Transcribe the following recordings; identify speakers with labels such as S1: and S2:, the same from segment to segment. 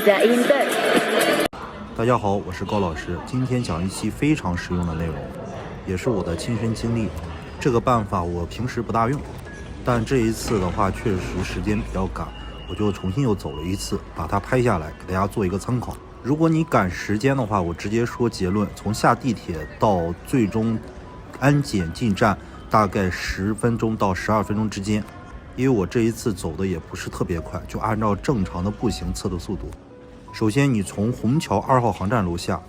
S1: 在应对。
S2: 大家好，我是高老师，今天讲一期非常实用的内容，也是我的亲身经历。这个办法我平时不大用，但这一次的话确实时间比较赶，我就重新又走了一次，把它拍下来给大家做一个参考。如果你赶时间的话，我直接说结论，从下地铁到最终安检进站大概10分钟到12分钟之间。因为我这一次走的也不是特别快，就按照正常的步行测的速度。首先你从虹桥2号航站楼下，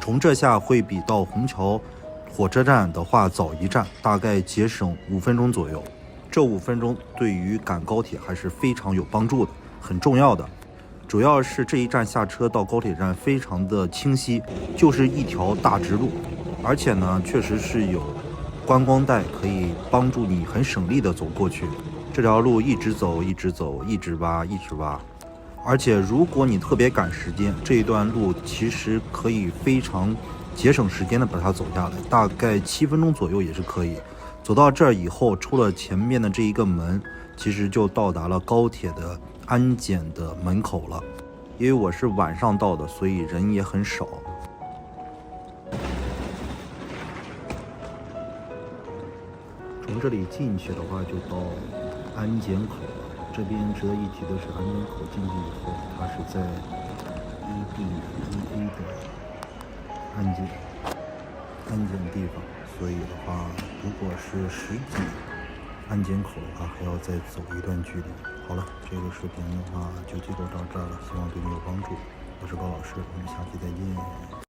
S2: 从这下会比到虹桥火车站的话早一站，大概节省5分钟左右。这5分钟对于赶高铁还是非常有帮助的，很重要的。主要是这一站下车到高铁站非常的清晰，就是一条大直路，而且呢确实是有观光带可以帮助你很省力的走过去。这条路一直走一直走，一直挖一直挖，而且如果你特别赶时间，这一段路其实可以非常节省时间的把它走下来，大概7分钟左右也是可以。走到这儿以后，出了前面的这一个门，其实就到达了高铁的安检的门口了。因为我是晚上到的，所以人也很少。从这里进去的话就到安检口了。这边值得一提的是，安检口进去以后，它是在1B1A 的安检地方，所以的话，如果是实体安检口的话，还要再走一段距离。好了，这个视频的话就记录到这儿了，希望对你有帮助。我是高老师，我们下期再见。